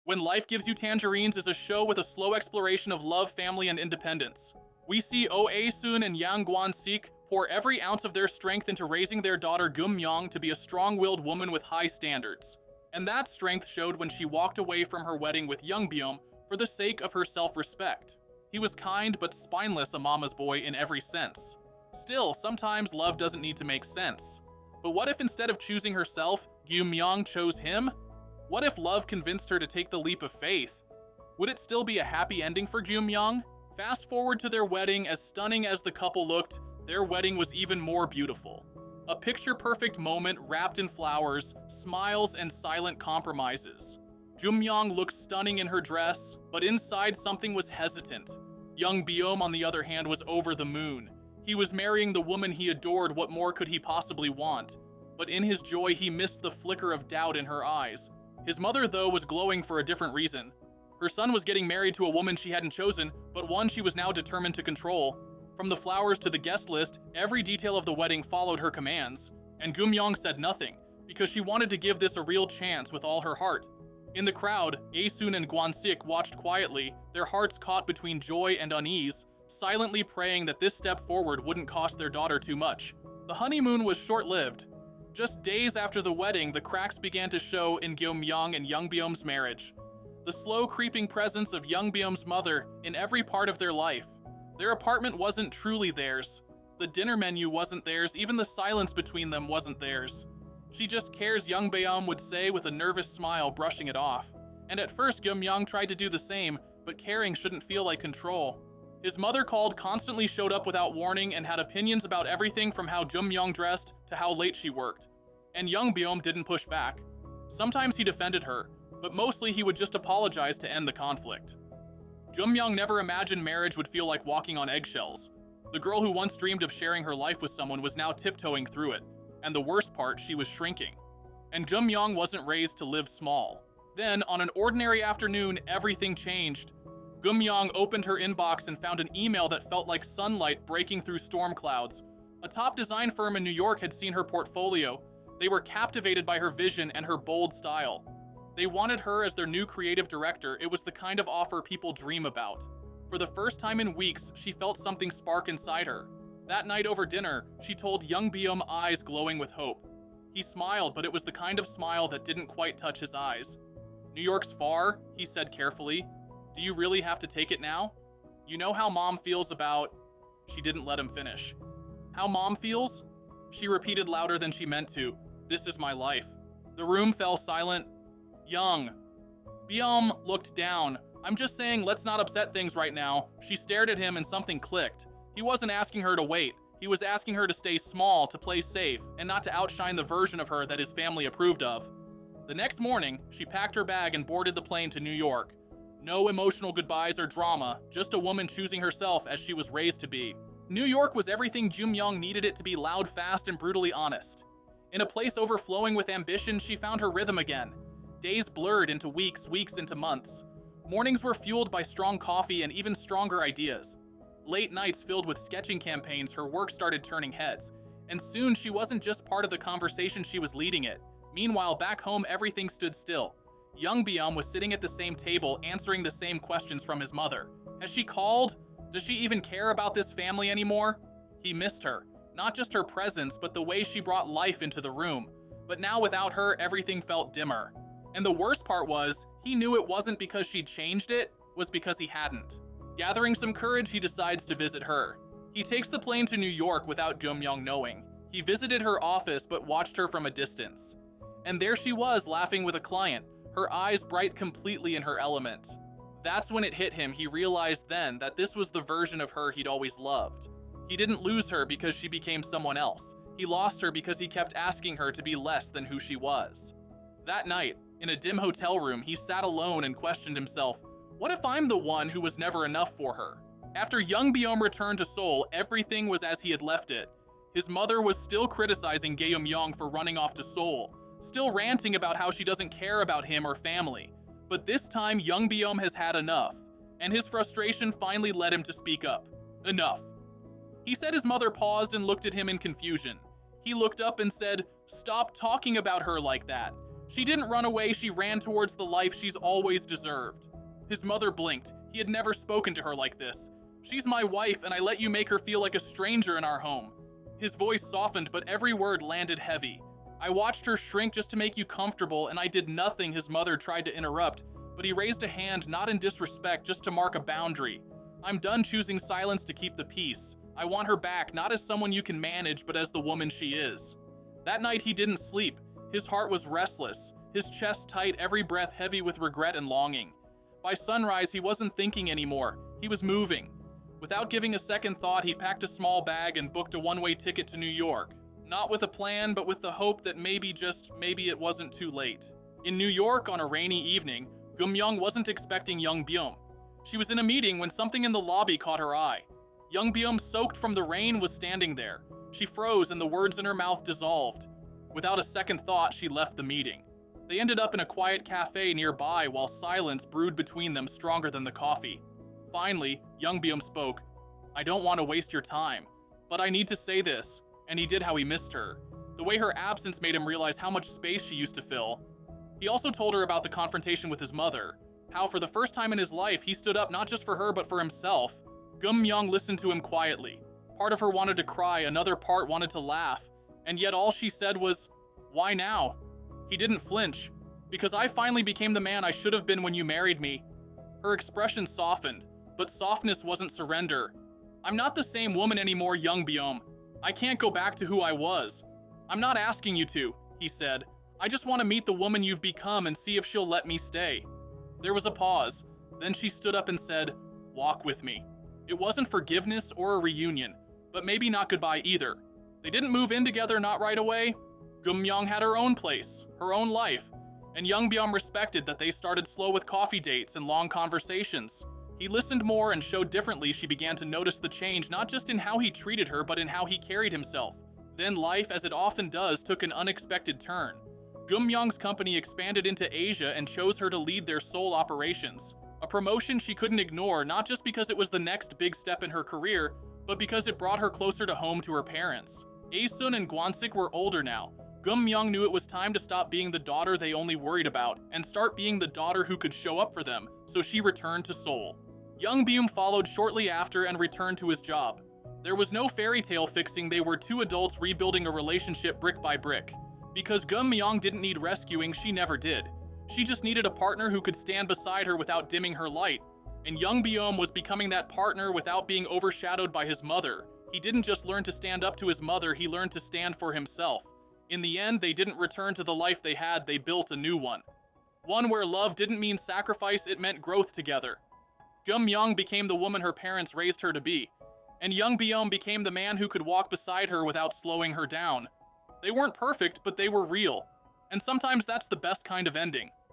When Life Gives You Tangerines is a show with a slow exploration of love, family, and independence. We see Oh Ae-soon and Yang Gwan-sik pour every ounce of their strength into raising their daughter Geum-myeong to be a strong-willed woman with high standards. And that strength showed when she walked away from her wedding with Young-beom for the sake of her self-respect. He was kind but spineless, a mama's boy in every sense. Still, sometimes love doesn't need to make sense. But what if instead of choosing herself, Geum-myeong chose him? What if love convinced her to take the leap of faith? Would it still be a happy ending for Geum-myeong? Fast forward to their wedding. As stunning as the couple looked, their wedding was even more beautiful. A picture-perfect moment wrapped in flowers, smiles, and silent compromises. Geum-myeong looked stunning in her dress, but inside something was hesitant. Young-beom, on the other hand, was over the moon. He was marrying the woman he adored. What more could he possibly want? But in his joy, he missed the flicker of doubt in her eyes. His mother, though, was glowing for a different reason. Her son was getting married to a woman she hadn't chosen, but one she was now determined to control. From the flowers to the guest list, every detail of the wedding followed her commands. And Geum-myeong said nothing, because she wanted to give this a real chance with all her heart. In the crowd, Ae-soon and Gwan-sik watched quietly, their hearts caught between joy and unease, silently praying that this step forward wouldn't cost their daughter too much. The honeymoon was short-lived. Just days after the wedding, the cracks began to show in Geum-myeong and Young-beom's marriage. The slow creeping presence of Young-beom's mother in every part of their life. Their apartment wasn't truly theirs. The dinner menu wasn't theirs. Even the silence between them wasn't theirs. She just cares, Young-beom would say with a nervous smile, brushing it off. And at first, Geum-myeong tried to do the same, but caring shouldn't feel like control. His mother called, constantly showed up without warning, and had opinions about everything from how Geum-myeong dressed to how late she worked. And Young-beom didn't push back. Sometimes he defended her, but mostly he would just apologize to end the conflict. Geum-myeong never imagined marriage would feel like walking on eggshells. The girl who once dreamed of sharing her life with someone was now tiptoeing through it, and the worst part, she was shrinking. And Geum-myeong wasn't raised to live small. Then, on an ordinary afternoon, everything changed. Geum-myeong opened her inbox and found an email that felt like sunlight breaking through storm clouds. A top design firm in New York had seen her portfolio. They were captivated by her vision and her bold style. They wanted her as their new creative director. It was the kind of offer people dream about. For the first time in weeks, she felt something spark inside her. That night over dinner, she told Young-beom, eyes glowing with hope. He smiled, but it was the kind of smile that didn't quite touch his eyes. New York's far, he said carefully. Do you really have to take it now? You know how mom feels about... She didn't let him finish. How mom feels? She repeated louder than she meant to. This is my life. The room fell silent. Young-beom looked down. I'm just saying, let's not upset things right now. She stared at him and something clicked. He wasn't asking her to wait. He was asking her to stay small, to play safe, and not to outshine the version of her that his family approved of. The next morning, she packed her bag and boarded the plane to New York. No emotional goodbyes or drama, just a woman choosing herself as she was raised to be. New York was everything Geum-myeong needed it to be: loud, fast, and brutally honest. In a place overflowing with ambition, she found her rhythm again. Days blurred into weeks, weeks into months. Mornings were fueled by strong coffee and even stronger ideas. Late nights filled with sketching campaigns. Her work started turning heads. And soon she wasn't just part of the conversation, she was leading it. Meanwhile, back home, everything stood still. Young-beom was sitting at the same table, answering the same questions from his mother. Has she called? Does she even care about this family anymore? He missed her. Not just her presence, but the way she brought life into the room. But now without her, everything felt dimmer. And the worst part was, he knew it wasn't because she'd changed, it was because he hadn't. Gathering some courage, he decides to visit her. He takes the plane to New York without Geum-myeong knowing. He visited her office but watched her from a distance. And there she was, laughing with a client, her eyes bright, completely in her element. That's when it hit him. He realized then that this was the version of her he'd always loved. He didn't lose her because she became someone else. He lost her because he kept asking her to be less than who she was. That night, in a dim hotel room, he sat alone and questioned himself, what if I'm the one who was never enough for her? After Young-beom returned to Seoul, everything was as he had left it. His mother was still criticizing Geum-myeong for running off to Seoul, still ranting about how she doesn't care about him or family. But this time, Young-beom has had enough, and his frustration finally led him to speak up. Enough. He said. His mother paused and looked at him in confusion. He looked up and said, stop talking about her like that. She didn't run away, she ran towards the life she's always deserved. His mother blinked. He had never spoken to her like this. She's my wife, and I let you make her feel like a stranger in our home. His voice softened, but every word landed heavy. I watched her shrink just to make you comfortable, and I did nothing. His mother tried to interrupt, but he raised a hand, not in disrespect, just to mark a boundary. I'm done choosing silence to keep the peace. I want her back, not as someone you can manage, but as the woman she is. That night he didn't sleep. His heart was restless, his chest tight, every breath heavy with regret and longing. By sunrise, he wasn't thinking anymore. He was moving. Without giving a second thought, he packed a small bag and booked a one-way ticket to New York. Not with a plan, but with the hope that maybe, just maybe, it wasn't too late. In New York on a rainy evening, Geum-myeong wasn't expecting Young-beom. She was in a meeting when something in the lobby caught her eye. Young-beom, soaked from the rain, was standing there. She froze and the words in her mouth dissolved. Without a second thought, she left the meeting. They ended up in a quiet cafe nearby while silence brewed between them, stronger than the coffee. Finally, Young-beom spoke. I don't want to waste your time, but I need to say this. And he did how he missed her. The way her absence made him realize how much space she used to fill. He also told her about the confrontation with his mother, how for the first time in his life he stood up not just for her but for himself. Geum-myeong listened to him quietly. Part of her wanted to cry, another part wanted to laugh, and yet all she said was, "Why now?" He didn't flinch. "Because I finally became the man I should have been when you married me." Her expression softened, but softness wasn't surrender. "I'm not the same woman anymore, Young-beom. I can't go back to who I was." "I'm not asking you to," he said. "I just want to meet the woman you've become and see if she'll let me stay." There was a pause. Then she stood up and said, "Walk with me." It wasn't forgiveness or a reunion, but maybe not goodbye either. They didn't move in together, not right away. Geum-myeong had her own place, her own life, and Young-beom respected that they started slow with coffee dates and long conversations. He listened more and showed differently. She began to notice the change, not just in how he treated her, but in how he carried himself. Then life, as it often does, took an unexpected turn. Geum-myeong's company expanded into Asia and chose her to lead their Seoul operations. A promotion she couldn't ignore, not just because it was the next big step in her career, but because it brought her closer to home to her parents. Aesun and Gwan-sik were older now. Geum-myeong knew it was time to stop being the daughter they only worried about, and start being the daughter who could show up for them, so she returned to Seoul. Young-beom followed shortly after and returned to his job. There was no fairy tale fixing, they were two adults rebuilding a relationship brick by brick. Because Geum-myeong didn't need rescuing, she never did. She just needed a partner who could stand beside her without dimming her light. And Young-beom was becoming that partner without being overshadowed by his mother. He didn't just learn to stand up to his mother, he learned to stand for himself. In the end, they didn't return to the life they had, they built a new one. One where love didn't mean sacrifice, it meant growth together. Geum-myeong became the woman her parents raised her to be, and Young-beom became the man who could walk beside her without slowing her down. They weren't perfect, but they were real, and sometimes that's the best kind of ending.